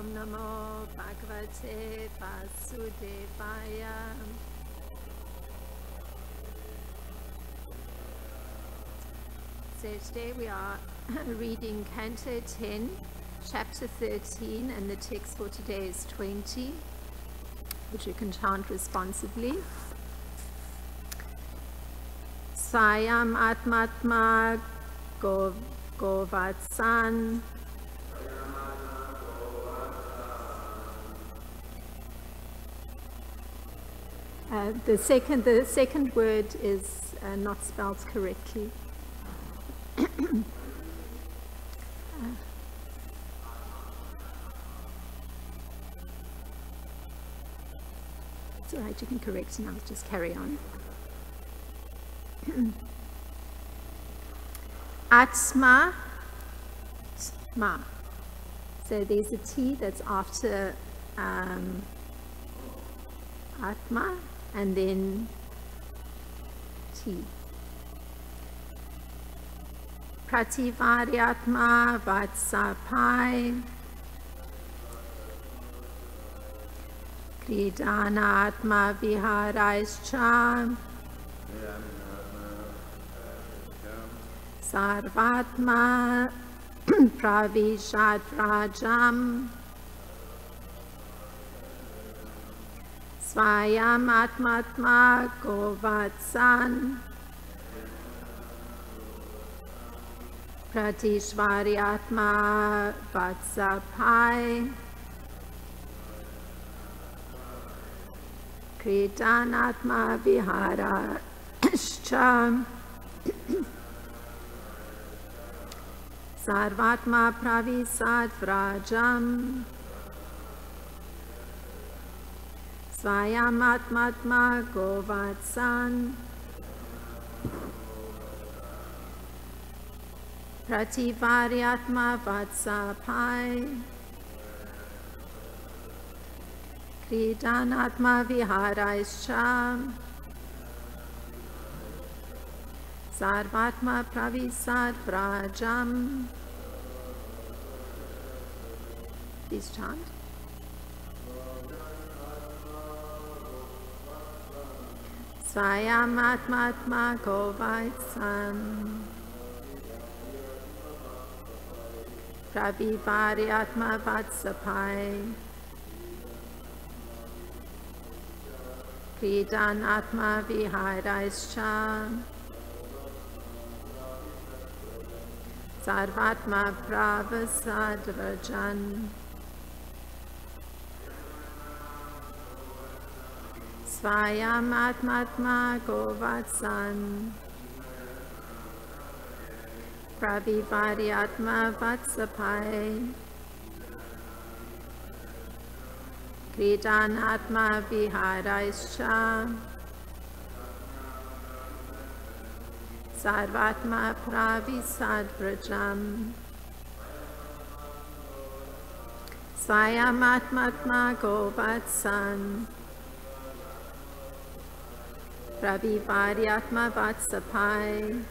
Om Namo Bhagavate Vasudevaya. So today we are reading Canto 10, Chapter 13, and the text for today is 20, which you can chant responsibly. Swayam Atmatma Govatsan. The second word is not spelled correctly. It's all right, you can correct now, just carry on. Atma, ma. So there's a T that's after Atma and then T. Prativaryatma Vatsapai. Kridanatma Viharaischa. Sarvatma Pravishat Rajam. Swayam Atmatma Govatsan. Pratishvaryatma Vatsapai. Kritanatma Viharashcha. Sarvatma Pravisat Vrajam. Swayam Atmatma Govatsan. Prativaryatma Vatsapai. Kridanatma Viharaischa. Sarvatma Pravisat Vrajam. Please chant. Swayam Atmatma Govatsan. Pravivaryatma Vatsapai. Kridanatma Viharaischa. Sarvatma Pravasad Vrajan. Swayam Atmatma Govatsan. Pravivaryatma Vatsapai. Kridanatma Viharaischa. Sarvatma Pravisad Vrajam. Swayam Atmatma Govatsan. Pravivaryatma Vatsapai.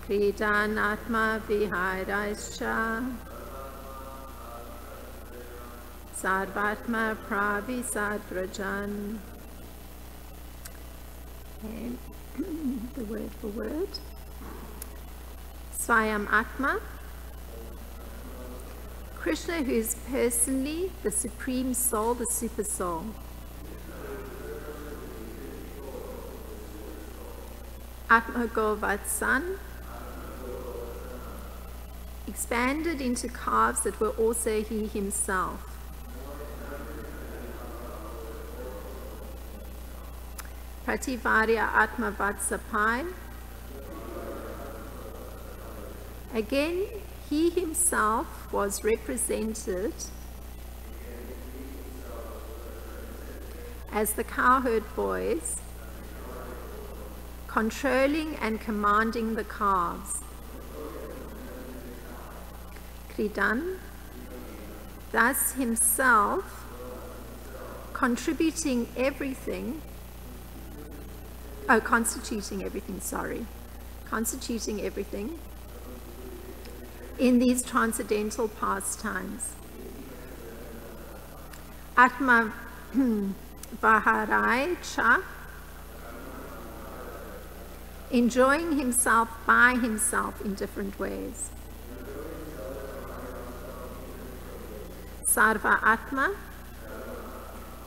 Kridanatma Viharaischa. Sarvatma Pravisad Vrajan. Okay, the word for word. Swayam Atma. Krishna, who is personally the Supreme Soul, the Super Soul. Atma Govatsan. Expanded into calves that were also he himself. Prativarya Atma Vatsapai. Again, he himself was represented as the cowherd boys, controlling and commanding the calves. Kridan, thus himself constituting everything, in these transcendental pastimes. Atma Vaharai Cha, enjoying himself by himself in different ways. Sarva Atma,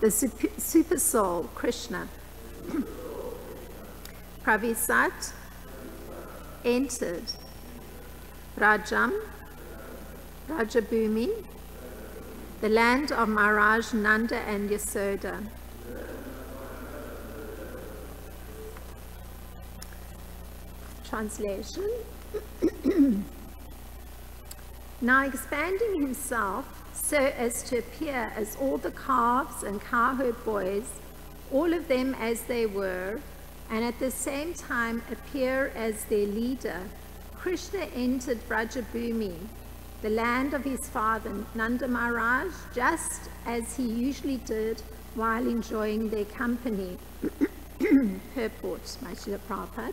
the super soul, Krishna. Pravisat, entered. Rajam, Rajabhumi, the land of Maharaj Nanda and Yasoda. Translation. Now expanding himself so as to appear as all the calves and cowherd boys, all of them as they were, and at the same time appear as their leader, Krishna entered Vrajabhumi, the land of his father Nanda Maharaj, just as he usually did while enjoying their company. Purport by Srila Prabhupada.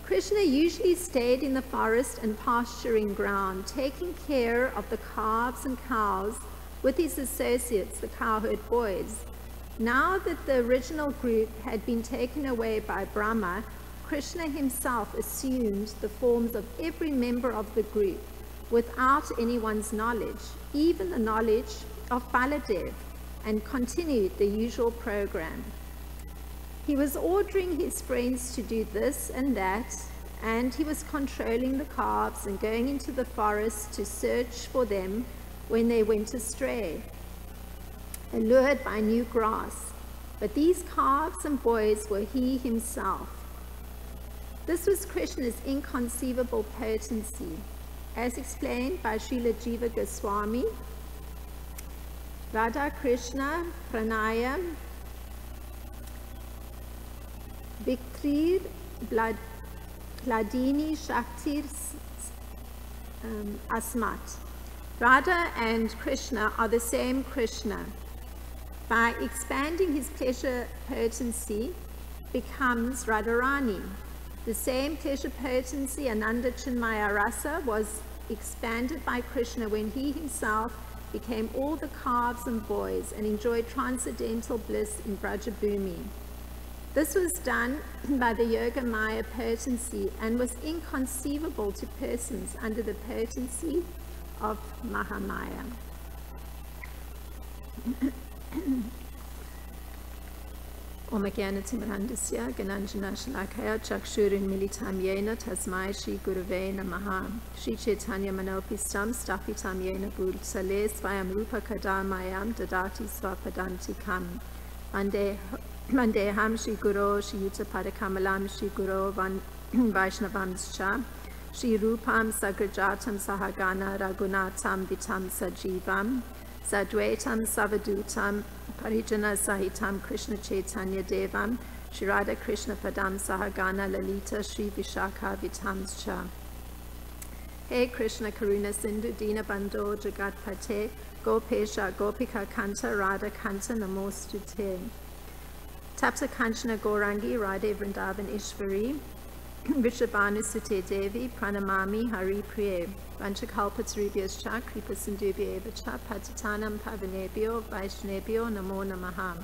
Krishna usually stayed in the forest and pasturing ground, taking care of the calves and cows with his associates, the cowherd boys. Now that the original group had been taken away by Brahma, Krishna himself assumed the forms of every member of the group without anyone's knowledge, even the knowledge of Baladev, and continued the usual program. He was ordering his friends to do this and that, and he was controlling the calves and going into the forest to search for them when they went astray, allured by new grass. But these calves and boys were he himself. This was Krishna's inconceivable potency, as explained by Srila Jiva Goswami. Radha Krishna Pranayam Vikrir Vladini Shaktir Asmat. Radha and Krishna are the same Krishna. By expanding his pleasure potency, becomes Radharani. The same pleasure potency, Ananda Chinmaya Rasa, was expanded by Krishna when he himself became all the calves and boys and enjoyed transcendental bliss in Vrajabhumi. This was done by the Yoga Maya potency and was inconceivable to persons under the potency of Mahamaya. Om Jnana-timirandasya Gananjana Shalakaya Chakshurin Militam Yena Tasmai Shri Gurave Namaha Shri Chaitanya Manopistam Stapitam Yena Bhulsale Svayam Rupa Kadamayam Dadati Svapadantikam Vandeham Shri Guru Shri Yuta Padakamalam Shri Guru Vaishnavamscha Shri Rupam Sagrajatam Sahagana Ragunatam Vitam Sajivam Sadvaitam Savadutam Parijana Sahitam Krishna Chaitanya Devam Shri Radha Krishna Padam Sahagana Lalita Shri Vishakha Vitamscha. Hey Krishna Karuna Sindhu Dina Bandho Jagat Pate Gopesha Gopika Kanta Radha Kanta Namostute. Tapta Kanchana Gaurangi Radhe Vrindavan Ishvari Vrishabhanu Sute Devi Pranamami Hari Priye Vanchakalpatarubhyascha Kripa Sindhubhya Evacha Patitanam Pavanebhyo Vaishnebhyo Namo Namaha.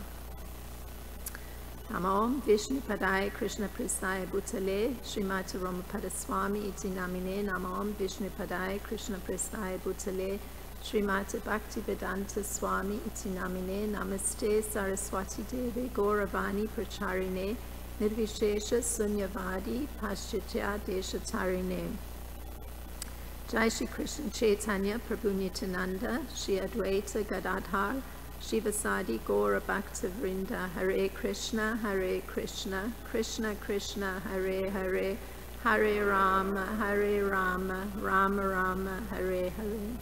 Namo Vishnu Padaya Krishna Prasthaya Bhutale Srimati Ramapadaswami Iti Namine. Namo Vishnu Padaya Krishna Prasthaya Bhutale Srimati Bhakti Vedanta Swami Iti Namine. Namaste Saraswati Devi Gauravani Pracharine Nirvishesha Sunyavadi Paschatya Deshatarine. Jai Shri Krishna Chaitanya Prabhu Nityananda Shri Advaita Gadadhar Shivasadi Gaura Bhakta Vrinda. Hare Krishna Krishna Krishna Hare Hare Hare Rama Rama Rama Hare Hare.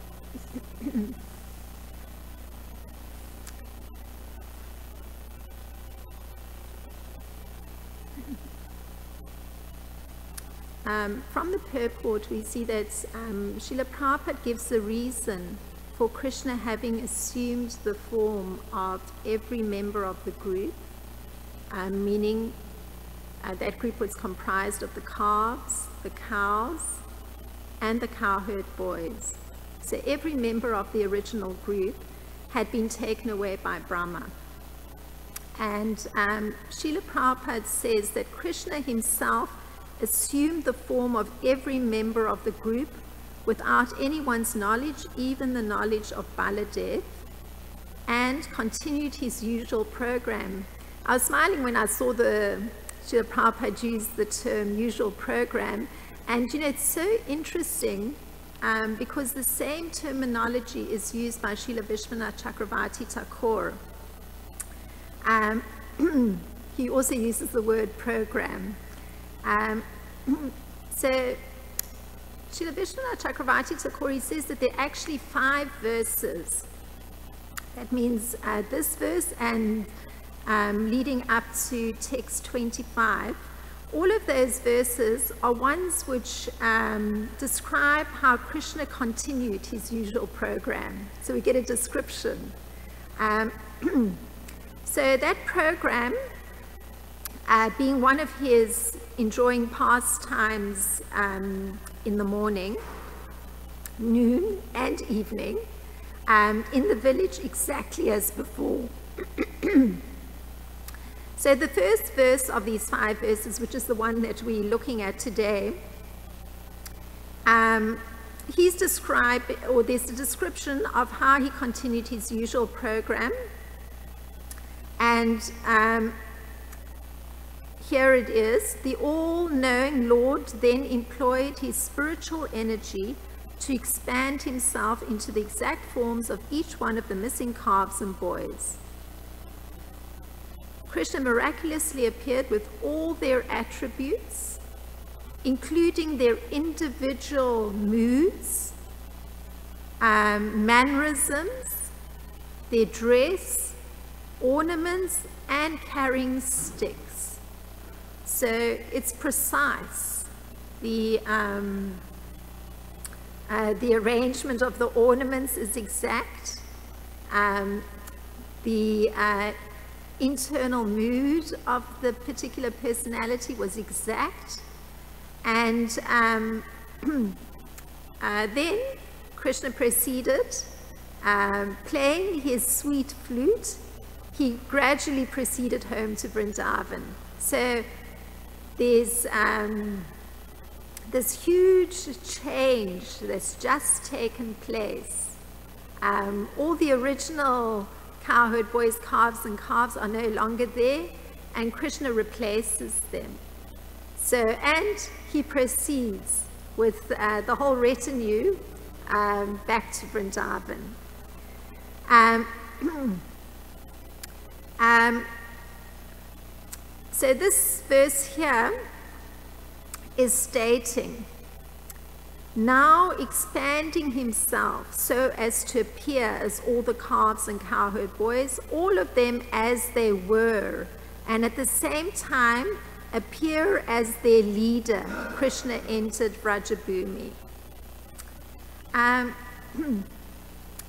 From the purport, we see that Srila Prabhupada gives the reason for Krishna having assumed the form of every member of the group, meaning that group was comprised of the calves, the cows, and the cowherd boys. So every member of the original group had been taken away by Brahma. And Srila Prabhupada says that Krishna himself assumed the form of every member of the group without anyone's knowledge, even the knowledge of Baladev, and continued his usual program. I was smiling when I saw the Srila Prabhupada use the term usual program, and you know, it's so interesting because the same terminology is used by Srila Vishwanath Chakravarti Thakur. He also uses the word program. So Srila Vishwanath Chakravarti Thakur, he says that there are actually 5 verses. That means this verse and leading up to text 25. All of those verses are ones which describe how Krishna continued his usual program. So we get a description. So that program, being one of his enjoying pastimes in the morning, noon and evening, in the village exactly as before. So the first verse of these 5 verses, which is the one that we're looking at today, he's described, or there's a description of how he continued his usual program. And here it is: the all-knowing Lord then employed his spiritual energy to expand himself into the exact forms of each one of the missing calves and boys. Krishna miraculously appeared with all their attributes, including their individual moods, mannerisms, their dress, ornaments, and carrying sticks. So it's precise. The arrangement of the ornaments is exact. The internal mood of the particular personality was exact. And then Krishna proceeded, playing his sweet flute. He gradually proceeded home to Vrindavan. So there's this huge change that's just taken place. All the original cowherd boys, calves and calves are no longer there, and Krishna replaces them. So, and he proceeds with the whole retinue back to Vrindavan. So this verse here is stating, now expanding himself so as to appear as all the calves and cowherd boys, all of them as they were, and at the same time appear as their leader, Krishna entered Vrajabhumi.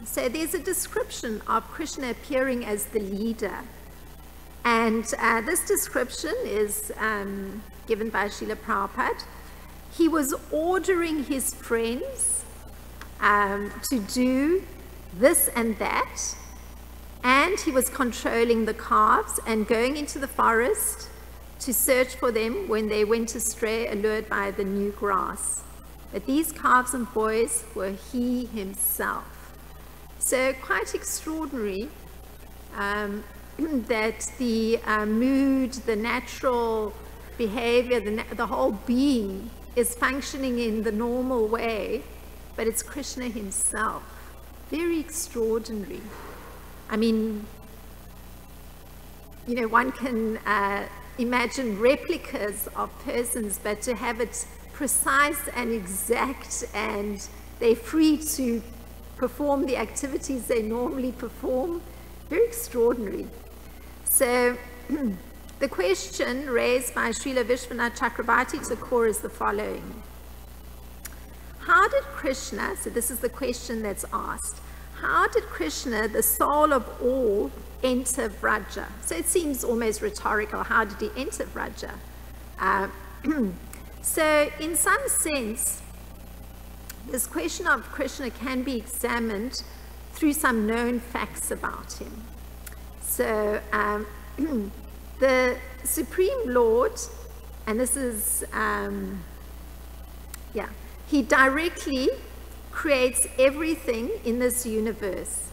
So there's a description of Krishna appearing as the leader. And this description is given by Srila Prabhupada. He was ordering his friends to do this and that, and he was controlling the calves and going into the forest to search for them when they went astray, allured by the new grass. But these calves and boys were he himself. So quite extraordinary that the mood, the natural behavior, the whole being is functioning in the normal way, but it's Krishna himself. Very extraordinary. I mean, you know, one can imagine replicas of persons, but to have it precise and exact, and they're free to perform the activities they normally perform, very extraordinary. So the question raised by Srila Vishwanath Chakravarti Thakur is the following. How did Krishna, so this is the question that's asked, how did Krishna, the soul of all, enter Vraja? So it seems almost rhetorical. How did he enter Vraja? So in some sense, this question of Krishna can be examined through some known facts about him. So the Supreme Lord, and this is, he directly creates everything in this universe.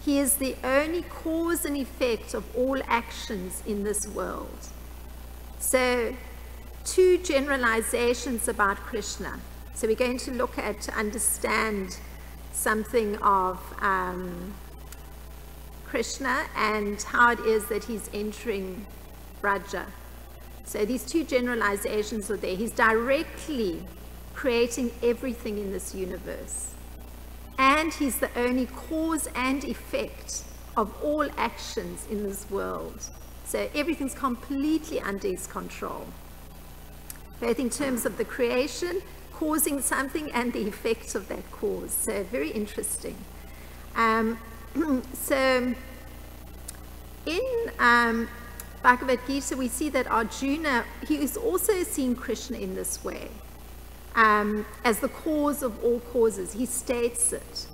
He is the only cause and effect of all actions in this world. So, two generalizations about Krishna. So we're going to look at, to understand something of Krishna and how it is that he's entering Braja. So these two generalizations are there. He's directly creating everything in this universe. And he's the only cause and effect of all actions in this world. So everything's completely under his control, both in terms of the creation, causing something, and the effects of that cause. So very interesting. So in Bhagavad Gita, we see that Arjuna, he is also seeing Krishna in this way, as the cause of all causes. He states it.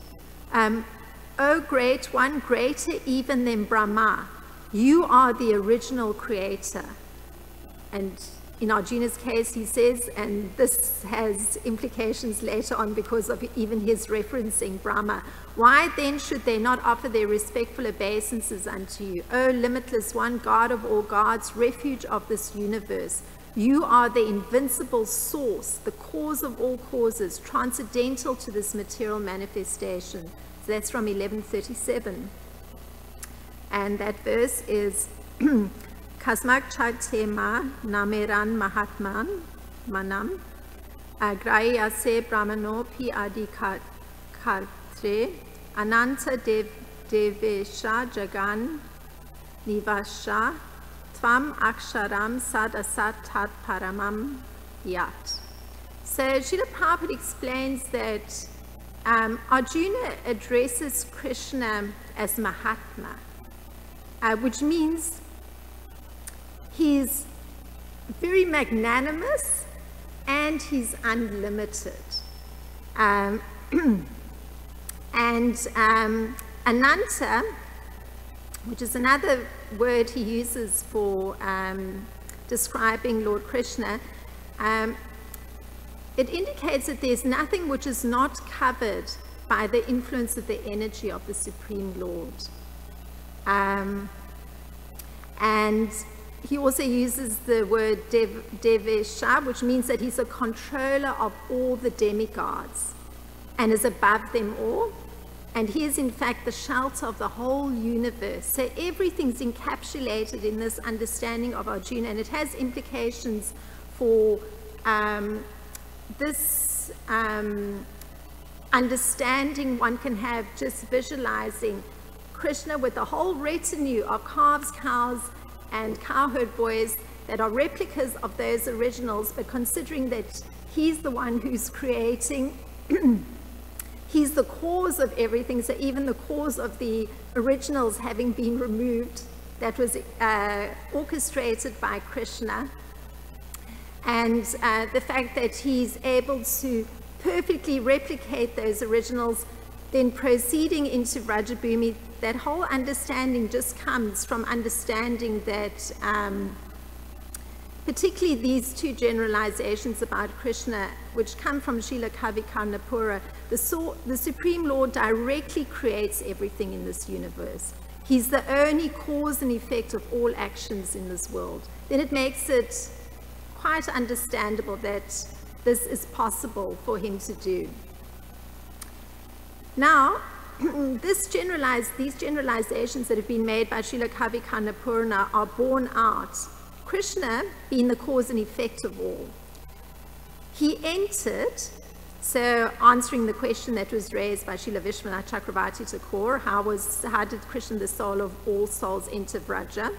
O great one, greater even than Brahma, you are the original creator. And in Arjuna's case, he says, and this has implications later on because of even his referencing Brahma, why then should they not offer their respectful obeisances unto you? O limitless one, God of all gods, refuge of this universe, you are the invincible source, the cause of all causes, transcendental to this material manifestation. So that's from 1137. And that verse is Kasmak Chaitema Nameran Mahatman Manam Agrayase Brahmano Pi Adi Katre Ananta Devesha Jagan Nivasha Tvam Aksharam Sadasat Tat Paramam Yat. So Srila Prabhupada explains that Arjuna addresses Krishna as Mahatma, which means he's very magnanimous and he's unlimited. Ananta, which is another word he uses for describing Lord Krishna, it indicates that there's nothing which is not covered by the influence of the energy of the Supreme Lord. And he also uses the word Devesha, which means that he's a controller of all the demigods and is above them all. And he is in fact the shelter of the whole universe. So everything's encapsulated in this understanding of Arjuna, and it has implications for this understanding one can have just visualizing Krishna with a whole retinue of calves, cows, and cowherd boys that are replicas of those originals, but considering that he's the one who's creating, he's the cause of everything, so even the cause of the originals having been removed, that was orchestrated by Krishna. And the fact that he's able to perfectly replicate those originals, then proceeding into Vrajabhumi, that whole understanding just comes from understanding that particularly these two generalizations about Krishna, which come from Srila Kavi Karnapura, the Supreme Lord directly creates everything in this universe. He's the only cause and effect of all actions in this world. Then it makes it quite understandable that this is possible for him to do. Now, these generalizations that have been made by Srila Kavi Karnapurna are borne out, Krishna being the cause and effect of all. He entered, so answering the question that was raised by Srila Vishwanath Chakravarti Thakur, how did Krishna, the soul of all souls, enter Vraja?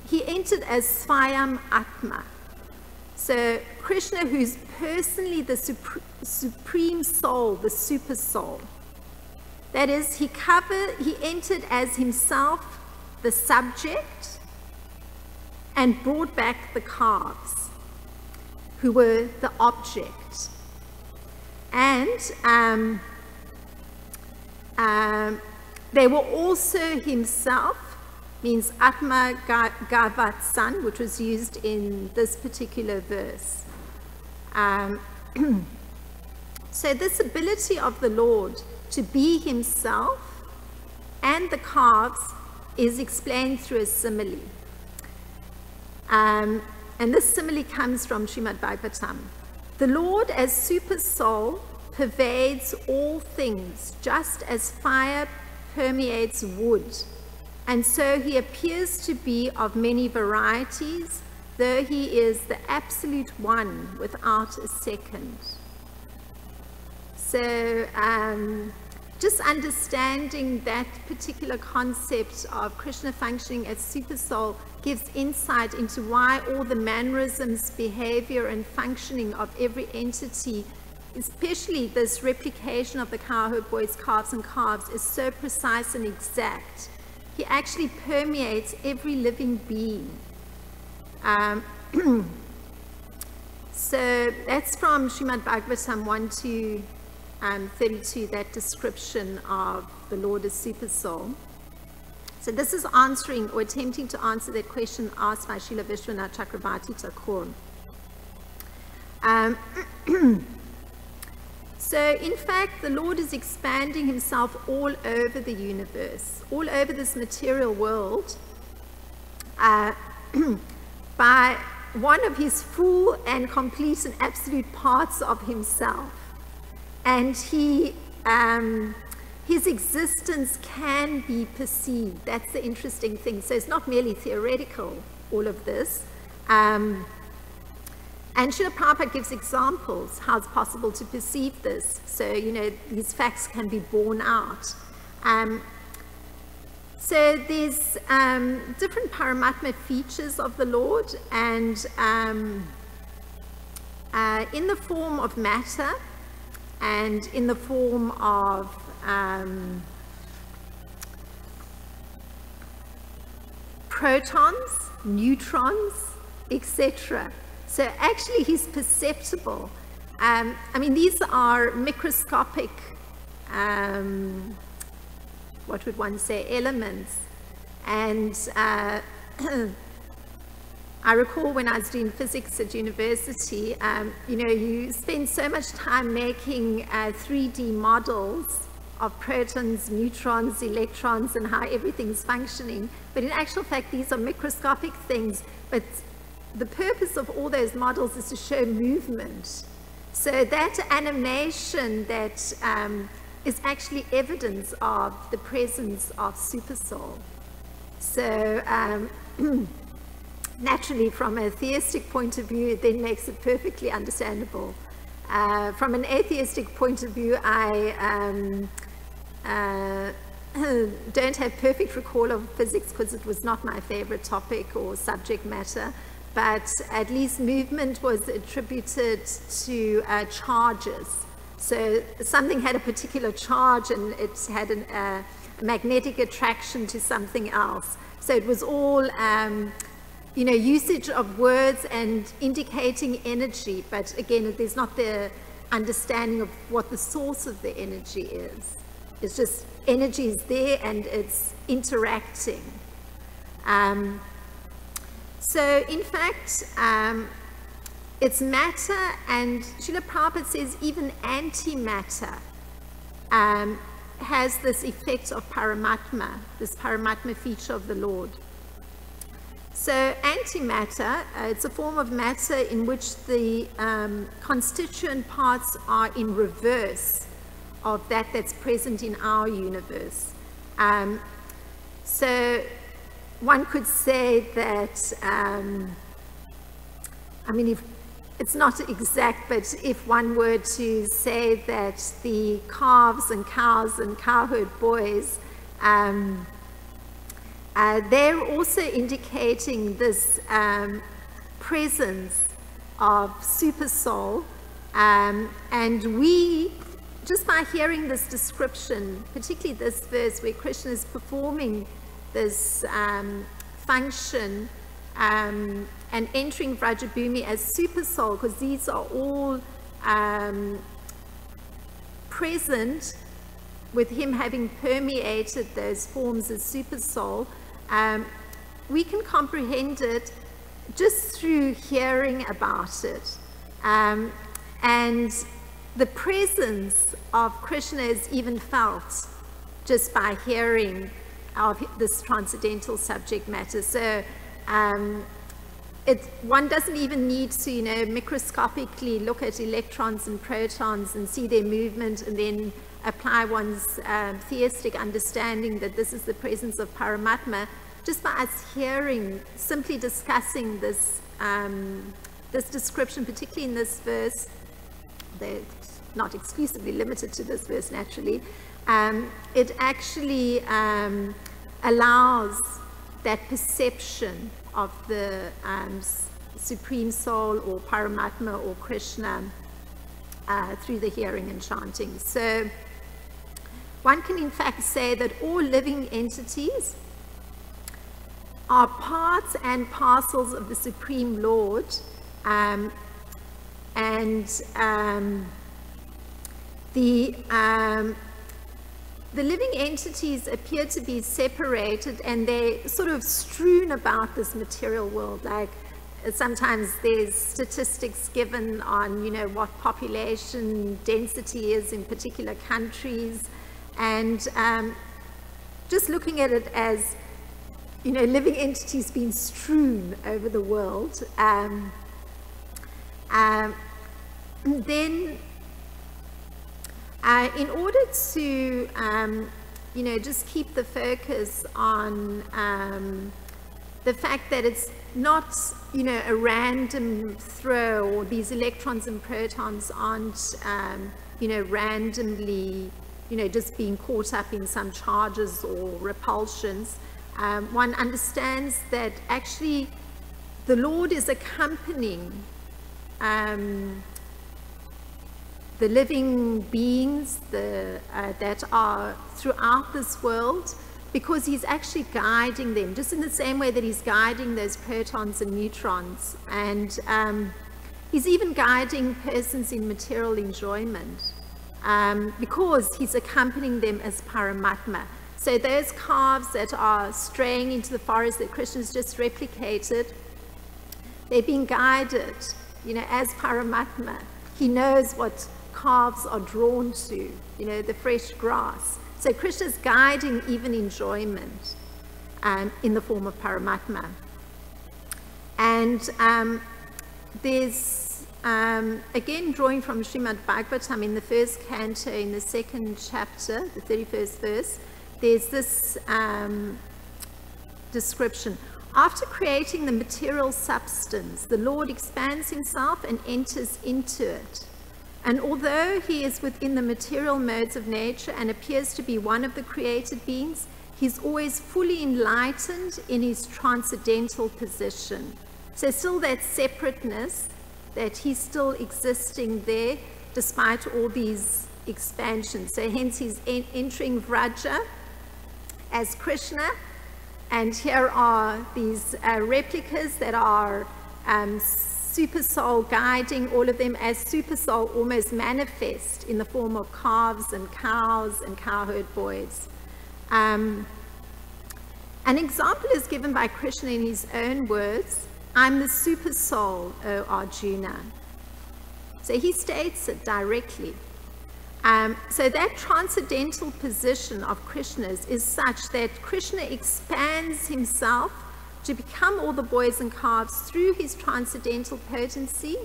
He entered as Swayam Atma. So Krishna, who's personally the supreme soul, the super soul. That is, he entered as himself the subject and brought back the calves, who were the object. And they were also himself, means Atma Gavat San, which was used in this particular verse. So this ability of the Lord to be himself and the calves is explained through a simile. And this simile comes from Srimad Bhagavatam. The Lord as super soul pervades all things, just as fire permeates wood. And so he appears to be of many varieties, though he is the absolute one without a second. So just understanding that particular concept of Krishna functioning as super soul gives insight into why all the mannerisms, behavior, and functioning of every entity, especially this replication of the cowherd boys, calves and calves, is so precise and exact. He actually permeates every living being. So that's from Srimad Bhagavatam 1-32, that description of the Lord as super soul. So this is answering or attempting to answer that question asked by Srila Vishwanath Chakravarti Thakur. So in fact, the Lord is expanding himself all over the universe, all over this material world, by one of his full and complete and absolute parts of himself. And his existence can be perceived. That's the interesting thing. So it's not merely theoretical, all of this. And Srila Prabhupada gives examples how it's possible to perceive this. So, you know, these facts can be borne out. So there's different Paramatma features of the Lord, and in the form of matter and in the form of protons, neutrons, etc. So actually he's perceptible. I mean, these are microscopic, what would one say, elements. And I recall when I was doing physics at university, you know, you spend so much time making 3D models of protons, neutrons, electrons, and how everything's functioning. But in actual fact, these are microscopic things. But the purpose of all those models is to show movement. So that animation that is actually evidence of the presence of Supersoul. So naturally, from a theistic point of view, it then makes it perfectly understandable. From an atheistic point of view, I don't have perfect recall of physics because it was not my favorite topic or subject matter, but at least movement was attributed to charges. So something had a particular charge and it had a magnetic attraction to something else. So it was all you know, usage of words and indicating energy, but again, there's not the understanding of what the source of the energy is. It's just energy is there and it's interacting. So in fact, it's matter, and Srila Prabhupada says even antimatter has this effect of Paramatma, this Paramatma feature of the Lord. So antimatter, it's a form of matter in which the constituent parts are in reverse of that's present in our universe. So one could say that, I mean, if it's not exact, but if one were to say that the calves and cows and cowherd boys, they're also indicating this presence of Supersoul, and we, just by hearing this description, particularly this verse where Krishna is performing this function and entering Vrajabhumi as Supersoul, because these are all present, with him having permeated those forms as super soul, we can comprehend it just through hearing about it. And the presence of Krishna is even felt just by hearing of this transcendental subject matter. So one doesn't even need to, microscopically look at electrons and protons and see their movement and then apply one's theistic understanding that this is the presence of Paramatma. Just by us hearing, simply discussing this, this description, particularly in this verse, they're not exclusively limited to this verse naturally, it actually allows that perception of the Supreme Soul or Paramatma or Krishna through the hearing and chanting. So one can in fact say that all living entities are parts and parcels of the Supreme Lord, the living entities appear to be separated, and they're sort of strewn about this material world. Like sometimes there's statistics given on, what population density is in particular countries, and just looking at it as, living entities being strewn over the world. Then in order to, just keep the focus on the fact that it's not, a random throw, or these electrons and protons aren't, randomly, just being caught up in some charges or repulsions, one understands that actually the Lord is accompanying the living beings that are throughout this world, because he's actually guiding them, just in the same way that he's guiding those protons and neutrons. And he's even guiding persons in material enjoyment, because he's accompanying them as Paramatma. So those calves that are straying into the forest that Krishna's just replicated, they're being guided, as Paramatma. He knows what calves are drawn to, the fresh grass. So Krishna's guiding even enjoyment in the form of Paramatma. And there's, again, drawing from Srimad Bhagavatam in the first canto, in the second chapter, the 31st verse, there's this description. After creating the material substance, the Lord expands himself and enters into it. And although he is within the material modes of nature and appears to be one of the created beings, he's always fully enlightened in his transcendental position. So still that separateness, that he's still existing there despite all these expansions. So hence he's entering Vraja as Krishna, and here are these replicas that are super soul guiding all of them as super soul, almost manifest in the form of calves and cows and cowherd boys. An example is given by Krishna in his own words, "I'm the super soul, O Arjuna." So he states it directly. So that transcendental position of Krishna's is such that Krishna expands himself to become all the boys and calves through his transcendental potency.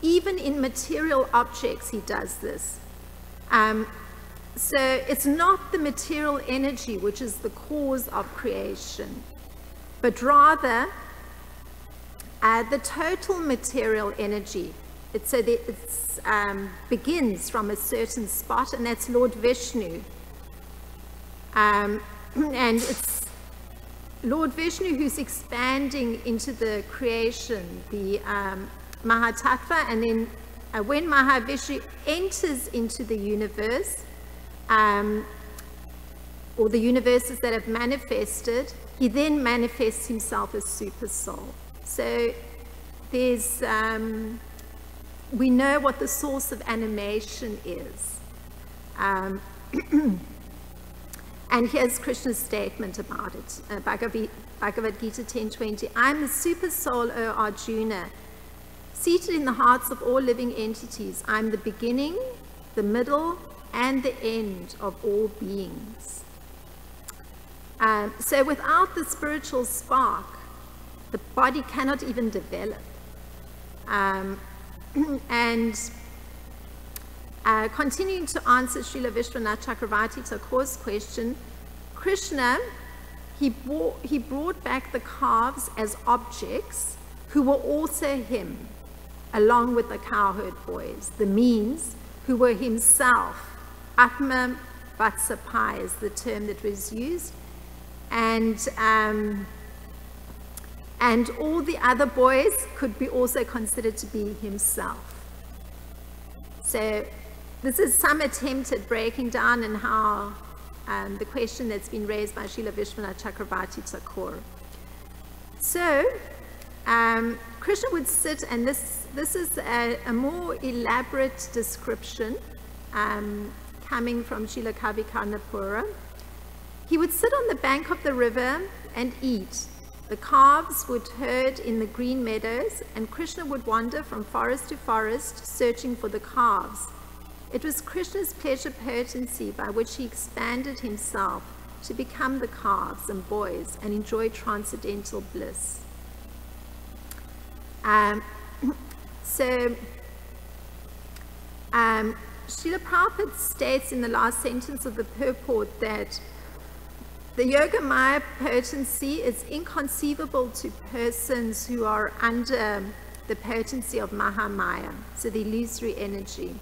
Even in material objects he does this. So it's not the material energy which is the cause of creation, but rather the total material energy. It begins from a certain spot, and that's Lord Vishnu. And it's Lord Vishnu who's expanding into the creation, the Mahatattva, and then when Mahavishnu enters into the universe, or the universes that have manifested, he then manifests himself as super soul. So there's we know what the source of animation is. And here's Krishna's statement about it, Bhagavad Gita 10:20. I'm the super soul, O Arjuna, seated in the hearts of all living entities. I'm the beginning, the middle, and the end of all beings. So without the spiritual spark, the body cannot even develop. Continuing to answer Srila Vishwanath Chakravarti Thakur's question, Krishna, he brought back the calves as objects who were also him, along with the cowherd boys, the means, who were himself. Atma Vatsapai is the term that was used. And all the other boys could be also considered to be himself. So this is some attempt at breaking down and how the question that's been raised by Srila Vishwanath Chakravarti Thakur. So Krishna would sit, and this is a more elaborate description coming from Srila Kavi Karnapura. He would sit on the bank of the river and eat. The calves would herd in the green meadows, and Krishna would wander from forest to forest searching for the calves. It was Krishna's pleasure potency by which he expanded himself to become the calves and boys and enjoy transcendental bliss. Srila Prabhupada states in the last sentence of the purport that the Yogamaya potency is inconceivable to persons who are under the potency of Mahamaya, so the illusory energy.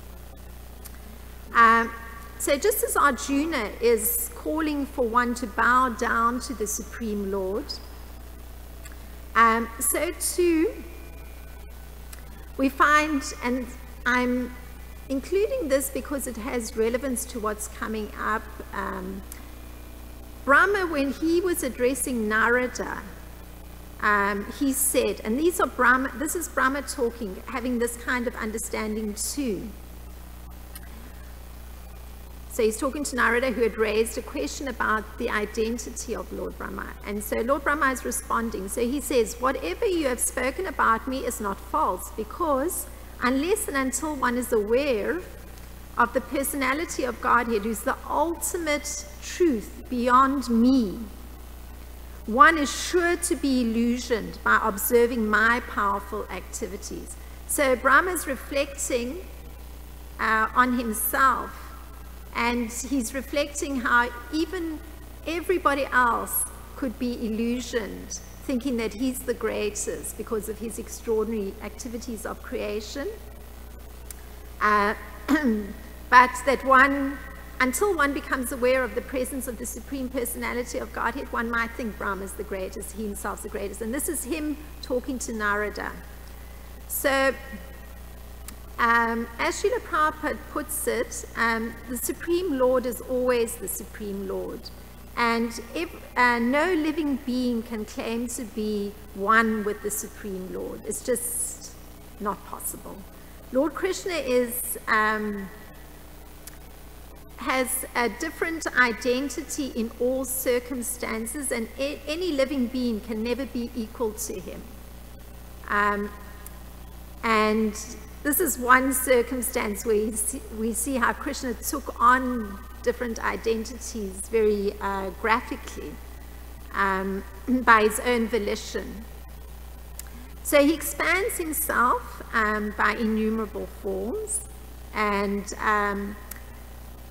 So just as Arjuna is calling for one to bow down to the Supreme Lord, so too we find, and I'm including this because it has relevance to what's coming up, Brahma, when he was addressing Narada, he said, and this is Brahma talking, having this kind of understanding too. So he's talking to Narada, who had raised a question about the identity of Lord Brahma. And so Lord Brahma is responding. So he says, whatever you have spoken about me is not false, because unless and until one is aware of the personality of Godhead, who's the ultimate truth beyond me, one is sure to be illusioned by observing my powerful activities. So Brahma is reflecting on himself, and he's reflecting how even everybody else could be illusioned, thinking that he's the greatest because of his extraordinary activities of creation. But that until one becomes aware of the presence of the Supreme Personality of Godhead, one might think Brahma is the greatest, he himself is the greatest. And this is him talking to Narada. So, as Srila Prabhupada puts it, the Supreme Lord is always the Supreme Lord. And no living being can claim to be one with the Supreme Lord. It's just not possible. Lord Krishna has a different identity in all circumstances, and any living being can never be equal to him. And this is one circumstance where we see how Krishna took on different identities very graphically by his own volition. So he expands himself by innumerable forms, and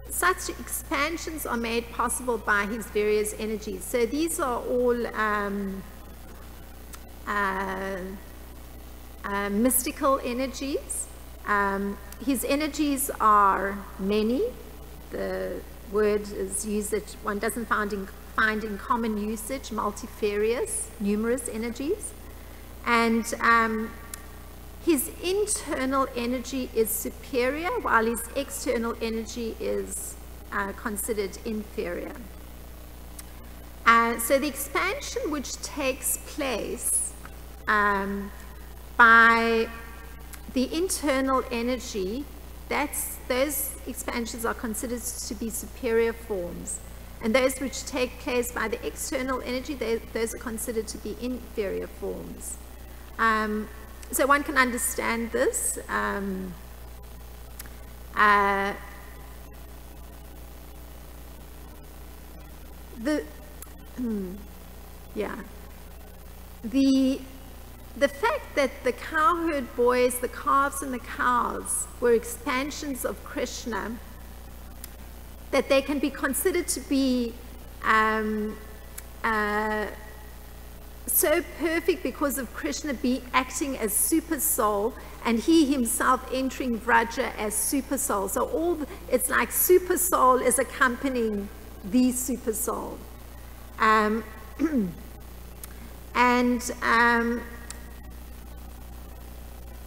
such expansions are made possible by his various energies. So these are all mystical energies. His energies are many. The word is used that one doesn't find in common usage, multifarious, numerous energies. And his internal energy is superior, while his external energy is considered inferior. So the expansion which takes place by the internal energy, those expansions are considered to be superior forms. And those which take place by the external energy, those are considered to be inferior forms. So one can understand this. The fact that the cowherd boys, the calves and the cows were expansions of Krishna, that they can be considered to be so perfect because of Krishna acting as super soul, and he himself entering Vraja as super soul. So it's like super soul is accompanying the super soul.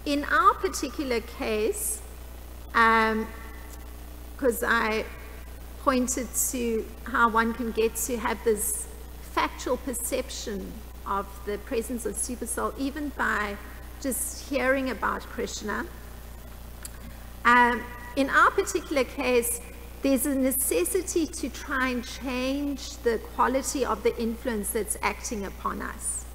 In our particular case, because I pointed to how one can get to have this factual perception of the presence of super soul even by just hearing about Krishna. In our particular case, there's a necessity to try and change the quality of the influence that's acting upon us.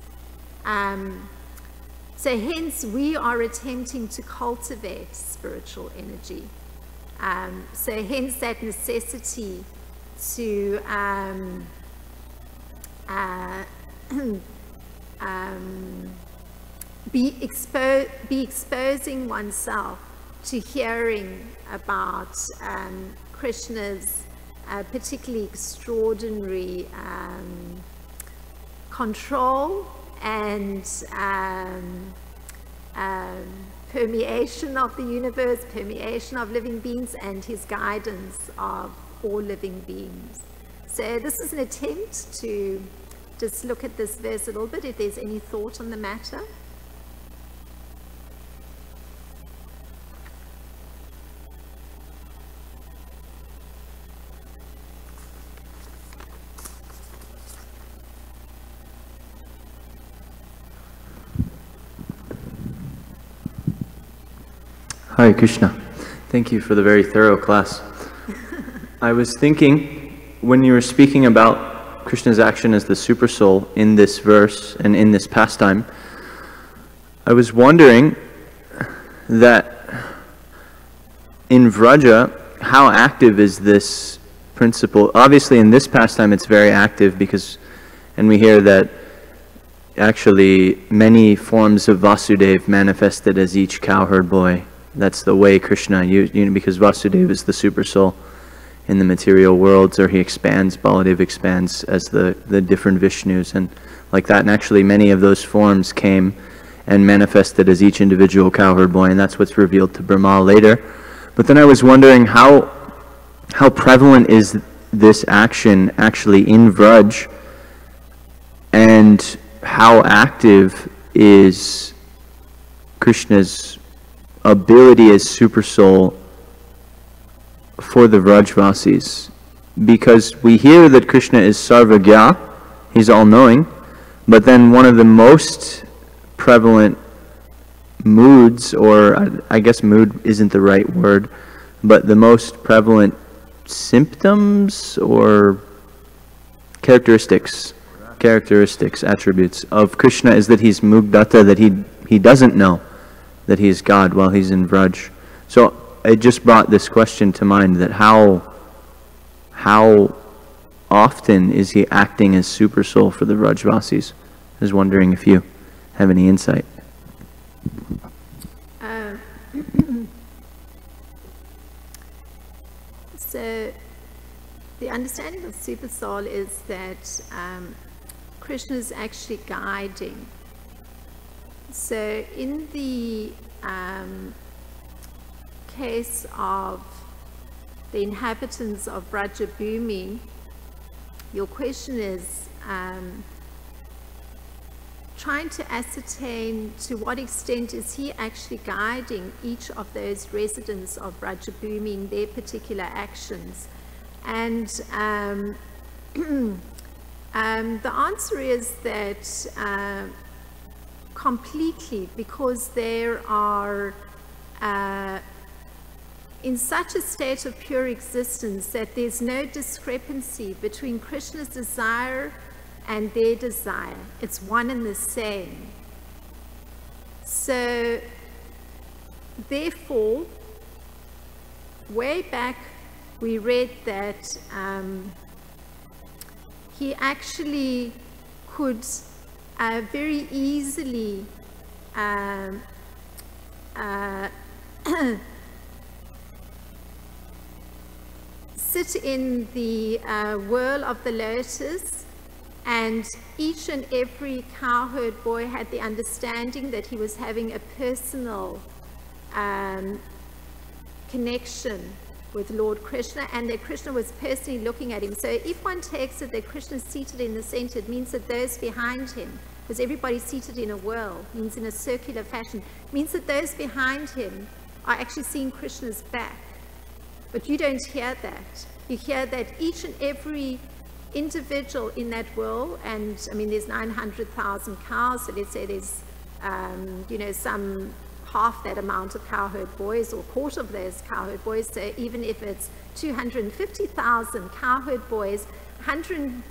So hence we are attempting to cultivate spiritual energy. So hence that necessity to be exposing oneself to hearing about Krishna's particularly extraordinary control and permeation of the universe, permeation of living beings, and his guidance of all living beings. So this is an attempt to just look at this verse a little bit, if there's any thought on the matter. Hare Krishna. Thank you for the very thorough class. I was thinking, when you were speaking about Krishna's action as the super soul in this verse and in this pastime, I was wondering that in Vraja, how active is this principle? Obviously in this pastime it's very active and we hear that actually many forms of Vasudeva manifested as each cowherd boy. That's the way Krishna, because Vasudeva is the super soul in the material worlds, or he expands, Baladev expands as the different Vishnus and like that. And actually many of those forms came and manifested as each individual cowherd boy, and that's what's revealed to Brahma later. But then I was wondering how prevalent is this action actually in Vraj, and how active is Krishna's ability as super soul for the Vrajvasis? Because we hear that Krishna is Sarvagya, he's all-knowing, but then one of the most prevalent moods, or I guess mood isn't the right word, but the most prevalent symptoms or characteristics, attributes of Krishna is that he's Mugdata, that he doesn't know that he is God while he's in Vraj. So it just brought this question to mind, that how often is he acting as super soul for the Vrajvasis? I was wondering if you have any insight. So the understanding of super soul is that Krishna is actually guiding. So in the case of the inhabitants of Vrajabhumi, your question is trying to ascertain to what extent is he actually guiding each of those residents of Vrajabhumi in their particular actions. And the answer is that completely, because there are in such a state of pure existence that there's no discrepancy between Krishna's desire and their desire. It's one and the same. So, therefore, way back we read that he actually could very easily sit in the whirl of the lotus, and each and every cowherd boy had the understanding that he was having a personal connection with Lord Krishna, and that Krishna was personally looking at him. So if one takes it that Krishna is seated in the center, it means that those behind him, because everybody's seated in a whirl, means in a circular fashion, means that those behind him are actually seeing Krishna's back. But you don't hear that. You hear that each and every individual in that whirl, and I mean there's 900,000 cows, so let's say there's some half that amount of cowherd boys, or a quarter of those cowherd boys. So even if it's 250,000 cowherd boys, and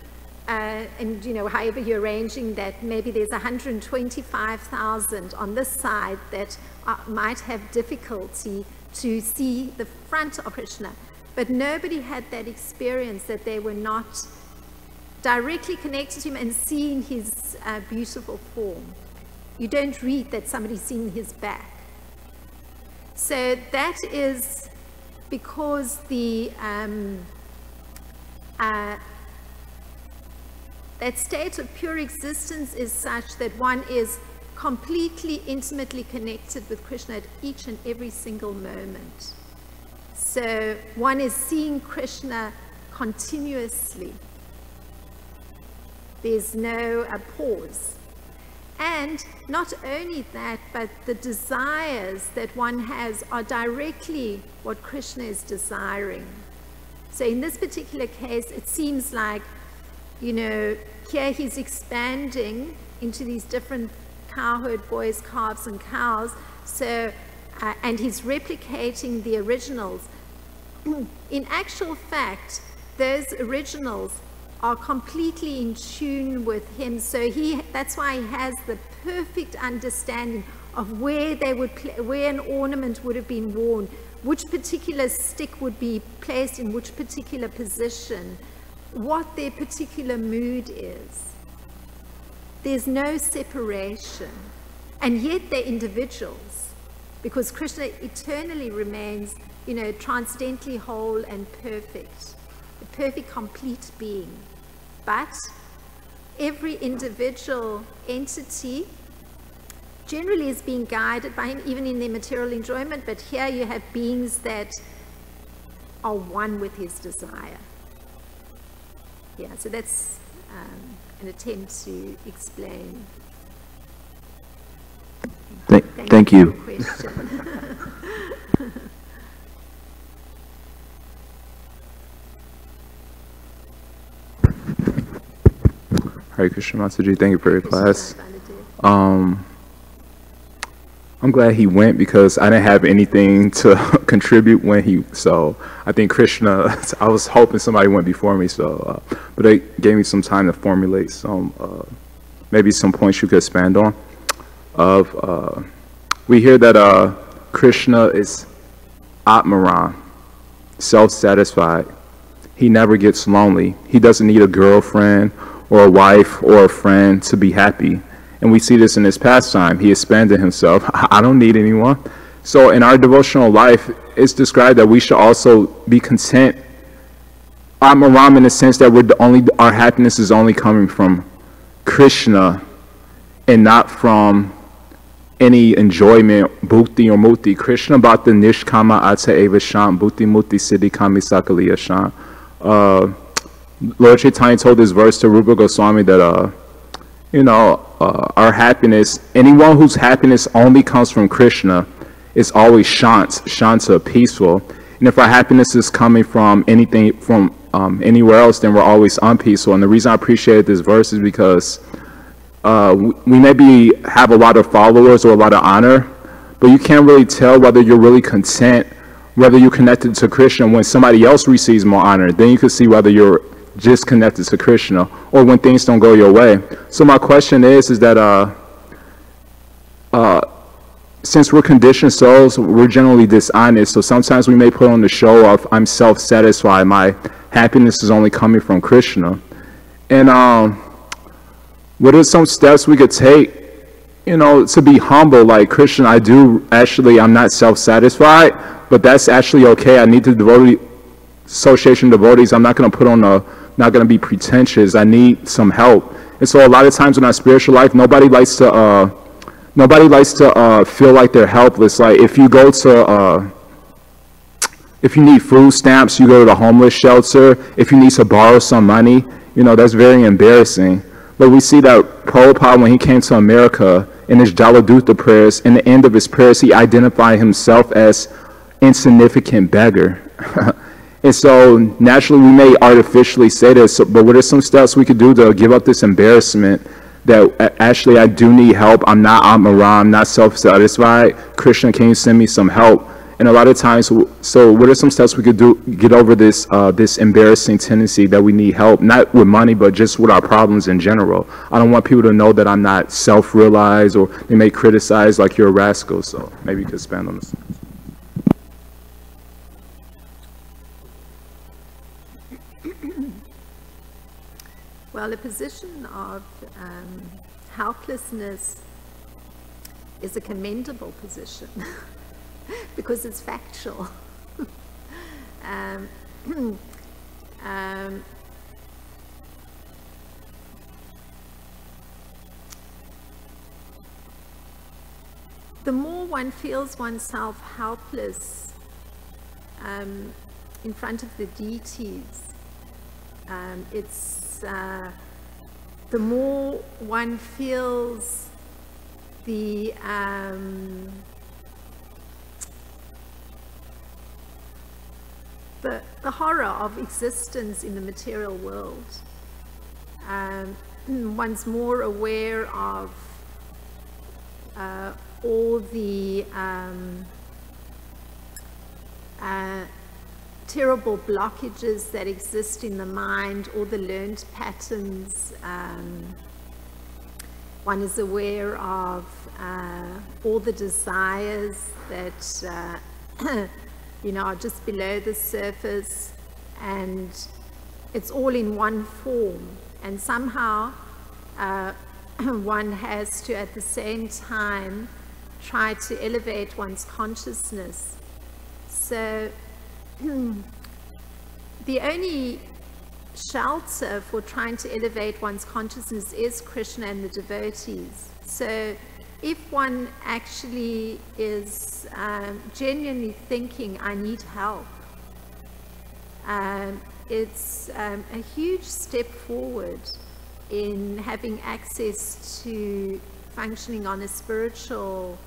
however you're arranging that, maybe there's 125,000 on this side that might have difficulty to see the front of Krishna. But nobody had that experience, that they were not directly connected to him and seeing his beautiful form. You don't read that somebody's seen his back. So that is because the that state of pure existence is such that one is completely intimately connected with Krishna at each and every single moment. So one is seeing Krishna continuously. There's no pause. And not only that, but the desires that one has are directly what Krishna is desiring. So in this particular case, it seems like, here he's expanding into these different cowherd boys, calves and cows. So, and he's replicating the originals. In actual fact, those originals are completely in tune with him. So that's why he has the perfect understanding of where they would where an ornament would have been worn, which particular stick would be placed in which particular position, what their particular mood is. There's no separation. And yet they're individuals, because Krishna eternally remains, transcendently whole and perfect, a perfect, complete being. But every individual entity generally is being guided by him, even in their material enjoyment. But here you have beings that are one with his desire. Yeah, so that's an attempt to explain. Thank you. For the question. Hare Krishna Mataji, thank you for your class. I'm glad he went, because I didn't have anything to contribute so I think Krishna, I was hoping somebody went before me, but it gave me some time to formulate maybe some points you could expand on. We hear that Krishna is Atmaram, self-satisfied. He never gets lonely. He doesn't need a girlfriend or a wife or a friend to be happy. And we see this in his pastime. He expanded himself. I don't need anyone. So in our devotional life, it's described that we should also be content. Atmaram, in the sense that our happiness is only coming from Krishna and not from any enjoyment, bhukti or mukti. Krishna bhakta nishkama atsa eva sham, bhukti mukti siddhi kami sakaliya sham. Lord Chaitanya told this verse to Rupa Goswami that, our happiness, anyone whose happiness only comes from Krishna is always shanta, peaceful. And if our happiness is coming from anything, from anywhere else, then we're always unpeaceful. And the reason I appreciate this verse is because we maybe have a lot of followers or a lot of honor, but you can't really tell whether you're really content, whether you're connected to Krishna when somebody else receives more honor. Then you can see whether you're just connected to Krishna or when things don't go your way. So my question is that since we're conditioned souls, we're generally dishonest. So sometimes we may put on the show of I'm self-satisfied. My happiness is only coming from Krishna. And what are some steps we could take, you know, to be humble? Like, Krishna, I'm not self-satisfied, but that's actually okay. I need the association devotees. I'm not going to not going to be pretentious. I need some help. And so a lot of times in our spiritual life, nobody likes to feel like they're helpless. Like, if you go to, if you need food stamps, you go to the homeless shelter. If you need to borrow some money, you know, that's very embarrassing. But we see that Prabhupada, when he came to America, in his Jaladuta prayers, in the end of his prayers, he identified himself as insignificant beggar. And so naturally we may artificially say this, but what are some steps we could do to give up this embarrassment that actually I do need help? I'm not Atmaram, I'm not self-satisfied. Krishna, can you send me some help? And a lot of times, so what are some steps we could do get over this this embarrassing tendency that we need help, not with money, but just with our problems in general? I don't want people to know that I'm not self-realized, or they may criticize like you're a rascal. So maybe you could expand on this. Well, a position of helplessness is a commendable position because it's factual. The more one feels oneself helpless in front of the deities, the more one feels the horror of existence in the material world. One's more aware of all the terrible blockages that exist in the mind, all the learned patterns. One is aware of all the desires that you know, are just below the surface, and it's all in one form, and somehow one has to at the same time try to elevate one's consciousness. So the only shelter for trying to elevate one's consciousness is Krishna and the devotees. So if one actually is genuinely thinking, I need help, it's a huge step forward in having access to functioning on a spiritual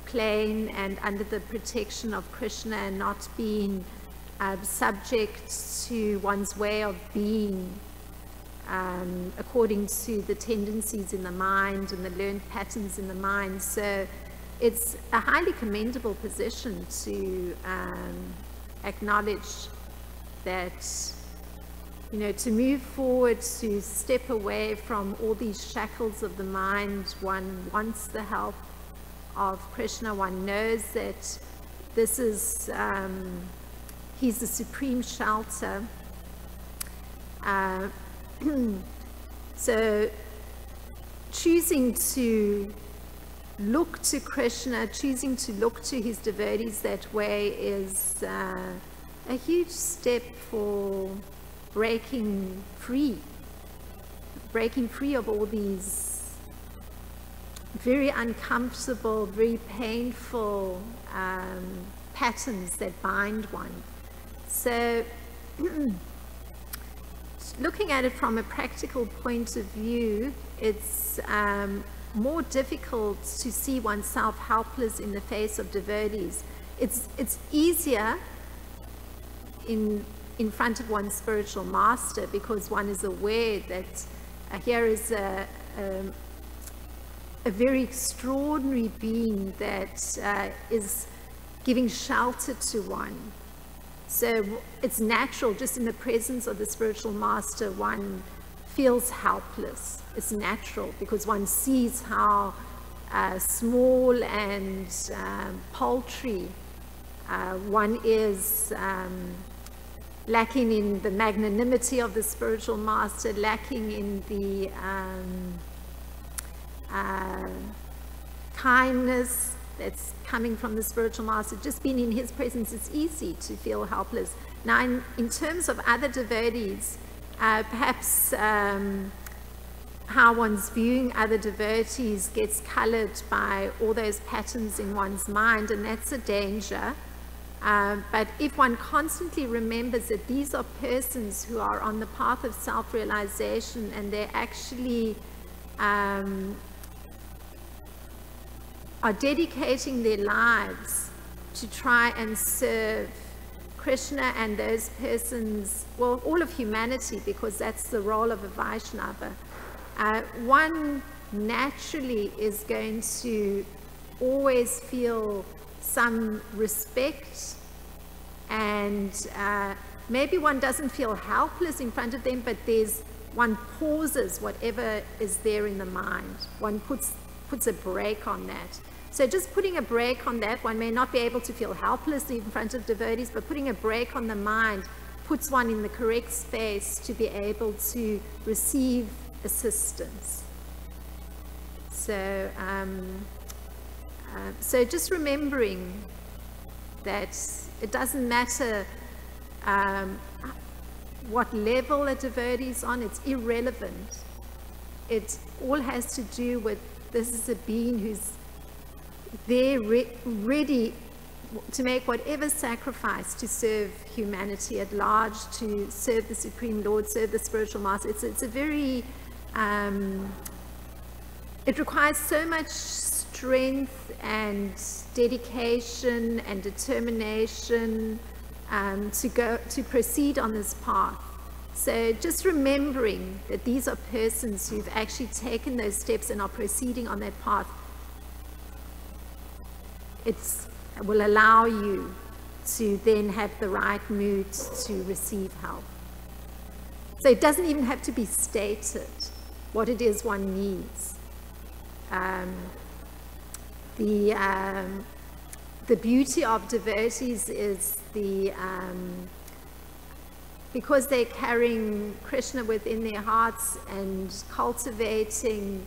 plane and under the protection of Krishna, and not being subject to one's way of being according to the tendencies in the mind and the learned patterns in the mind. So it's a highly commendable position to acknowledge that, you know, to move forward, to step away from all these shackles of the mind. One wants the help of Krishna. One knows that this is he's the supreme shelter. So choosing to look to Krishna, choosing to look to his devotees that way is a huge step for breaking free of all these very uncomfortable, very painful patterns that bind one. So looking at it from a practical point of view, it's more difficult to see oneself helpless in the face of devotees. It's easier in front of one's spiritual master, because one is aware that here is a very extraordinary being that is giving shelter to one. So it's natural, just in the presence of the spiritual master, one feels helpless. It's natural because one sees how small and paltry one is, lacking in the magnanimity of the spiritual master, lacking in the kindness that's coming from the spiritual master. Just being in his presence, it's easy to feel helpless. Now, in terms of other devotees, perhaps how one's viewing other devotees gets colored by all those patterns in one's mind, and that's a danger. But if one constantly remembers that these are persons who are on the path of self-realization, and they're actually are dedicating their lives to try and serve Krishna and those persons, well, all of humanity, because that's the role of a Vaishnava, one naturally is going to always feel some respect, and maybe one doesn't feel helpless in front of them, but one pauses whatever is there in the mind. One puts a brake on that. So just putting a brake on that, one may not be able to feel helpless in front of devotees, but putting a brake on the mind puts one in the correct space to be able to receive assistance. So, so just remembering that it doesn't matter what level a devotee is on, it's irrelevant. It all has to do with, this is a being who's there ready to make whatever sacrifice to serve humanity at large, to serve the Supreme Lord, serve the spiritual master. It's a very, it requires so much strength and dedication and determination to proceed on this path. So just remembering that these are persons who've actually taken those steps and are proceeding on that path, it will allow you to then have the right mood to receive help. So it doesn't even have to be stated what it is one needs. The beauty of devotees is because they're carrying Krishna within their hearts and cultivating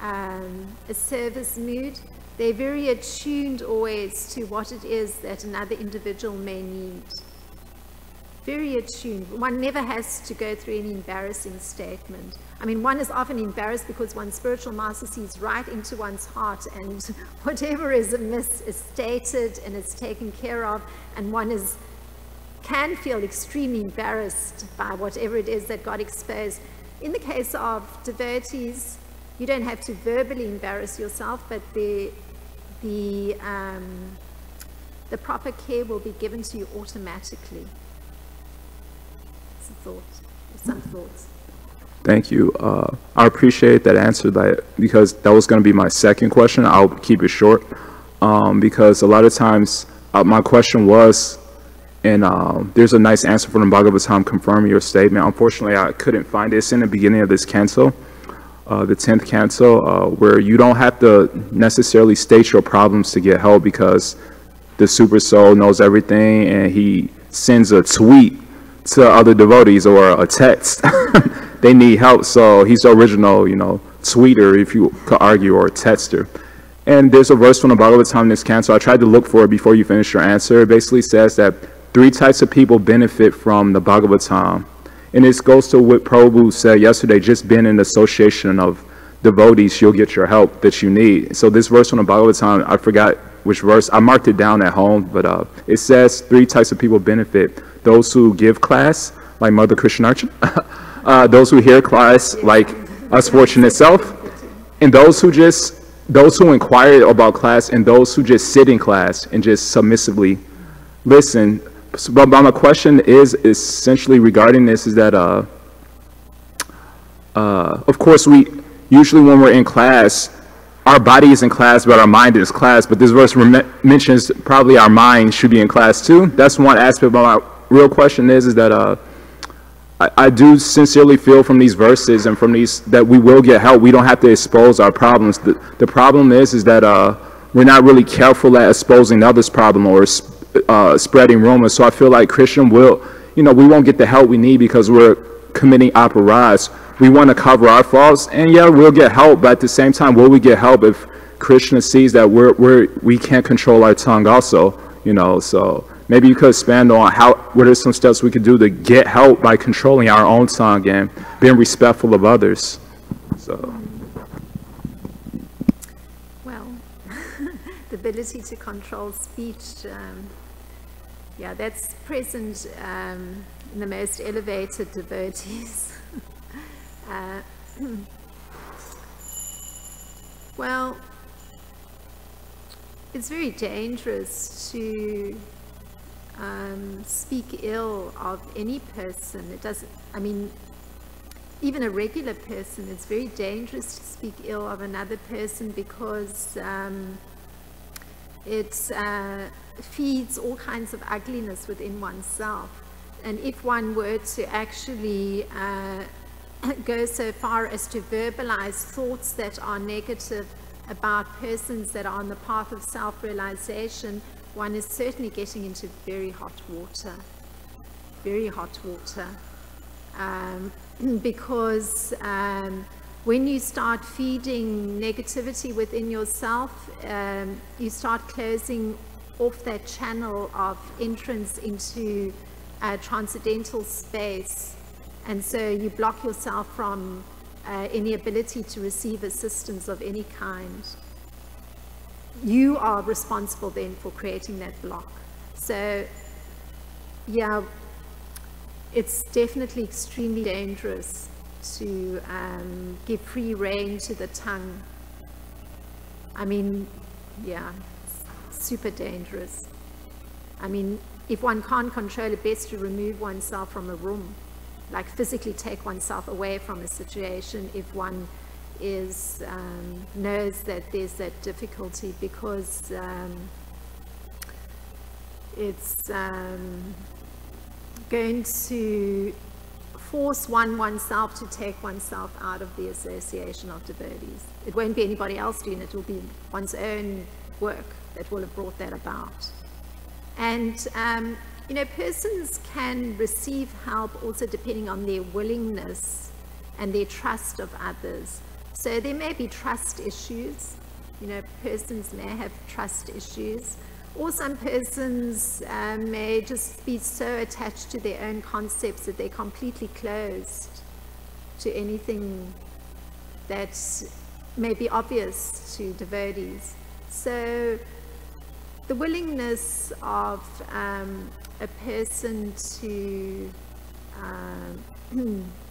a service mood, they're very attuned always to what it is that another individual may need. Very attuned. One never has to go through any embarrassing statement. I mean, one is often embarrassed because one's spiritual master sees right into one's heart, and whatever is amiss is stated and it's taken care of, and one can feel extremely embarrassed by whatever it is that got exposed. In the case of devotees, you don't have to verbally embarrass yourself, but the proper care will be given to you automatically. It's a thought, some thoughts. Thank you. I appreciate that answer, because that was going to be my second question. I'll keep it short, because a lot of times my question was, and there's a nice answer from the Bhagavatam confirming your statement. Unfortunately, I couldn't find it. It's in the beginning of this canto, the 10th canto, where you don't have to necessarily state your problems to get help, because the Super Soul knows everything, and he sends a tweet to other devotees or a text. They need help, so he's the original, tweeter, if you could argue, or texter. And there's a verse from the Bhagavatam in this canto. I tried to look for it before you finish your answer. It basically says that 3 types of people benefit from the Bhagavatam. And this goes to what Prabhu said yesterday, just being in the association of devotees, you'll get your help that you need. So this verse from the Bhagavatam, I forgot which verse. I marked it down at home, but it says 3 types of people benefit. Those who give class, like Mother Krsnarcana, those who hear class, like us fortunate self, and those who inquire about class, and those who just sit in class and just submissively listen. But my question is essentially regarding this, is that of course we usually, when we're in class, our body is in class, but our mind is class. But this verse mentions probably our mind should be in class too. That's one aspect. But my real question is that I do sincerely feel from these verses and from these that we will get help. We don't have to expose our problems. The problem is that we're not really careful at exposing others' problem or spreading rumors. So I feel like Christian will, we won't get the help we need because we're committing aparadhas. We want to cover our faults, and yeah, we'll get help. But at the same time, will we get help if Krishna sees that we can't control our tongue also? So maybe you could expand on what are some steps we could do to get help by controlling our own tongue and being respectful of others. So. Well, the ability to control speech, that's present in the most elevated devotees. Well, it's very dangerous to speak ill of any person. It doesn't, even a regular person, it's very dangerous to speak ill of another person because it feeds all kinds of ugliness within oneself. And if one were to actually go so far as to verbalize thoughts that are negative about persons that are on the path of self-realization, one is certainly getting into very hot water, because when you start feeding negativity within yourself, you start closing off that channel of entrance into transcendental space, and so you block yourself from any ability to receive assistance of any kind. You are responsible then for creating that block. So yeah, it's definitely extremely dangerous to give free rein to the tongue. Super dangerous. If one can't control it, best to remove oneself from a room, like physically take oneself away from a situation if one is knows that there's that difficulty, because it's going to force oneself to take oneself out of the association of devotees. It won't be anybody else doing it, it will be one's own work that will have brought that about. And persons can receive help also depending on their willingness and their trust of others. So there may be trust issues, persons may have trust issues, or some persons may just be so attached to their own concepts that they're completely closed to anything that may be obvious to devotees. So the willingness of a person to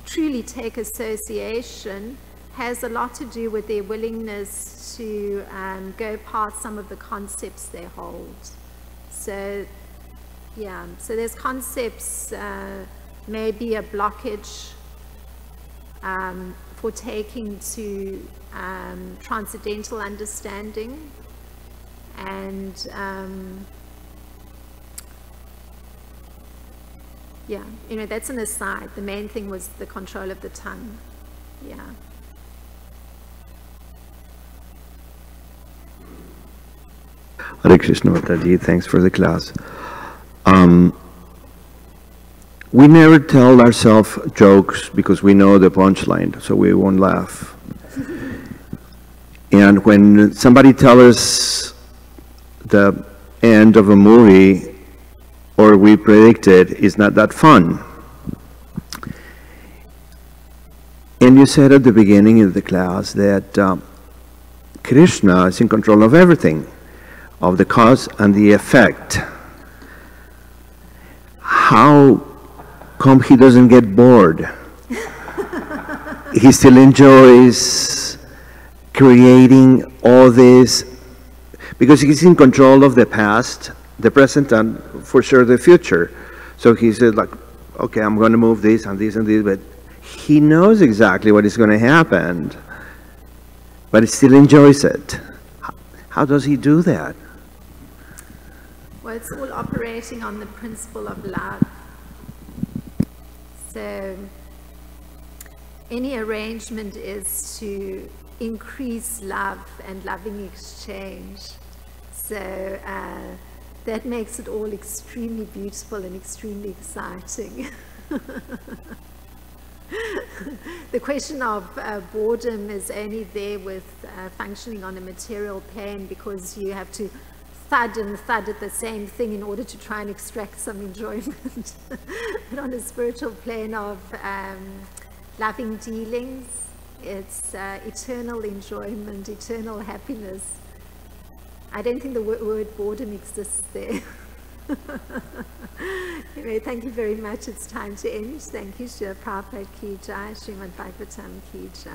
truly take association has a lot to do with their willingness to go past some of the concepts they hold. So there's concepts, maybe a blockage for taking to transcendental understanding, and that's an aside. The main thing was the control of the tongue. Hare Krishna Mataji, thanks for the class. We never tell ourselves jokes because we know the punchline, so we won't laugh. And when somebody tells us the end of a movie, or we predict it, it's not that fun. And you said at the beginning of the class that Krishna is in control of everything, of the cause and the effect. How come he doesn't get bored? He still enjoys creating all this, because he's in control of the past, the present, and for sure the future. So he said, like, okay, I'm going to move this and this and this, but he knows exactly what is going to happen. but he still enjoys it. How does he do that? Well, it's all operating on the principle of love. So any arrangement is to increase love and loving exchange. So that makes it all extremely beautiful and extremely exciting. The question of boredom is only there with functioning on a material plane, because you have to thud and thud at the same thing in order to try and extract some enjoyment. But on a spiritual plane of loving dealings, it's eternal enjoyment, eternal happiness. I don't think the word boredom exists there. Anyway, thank you very much. It's time to end. Thank you, Srila Prabhupada Ki Jai, Srimad Bhagavatam Ki Jai.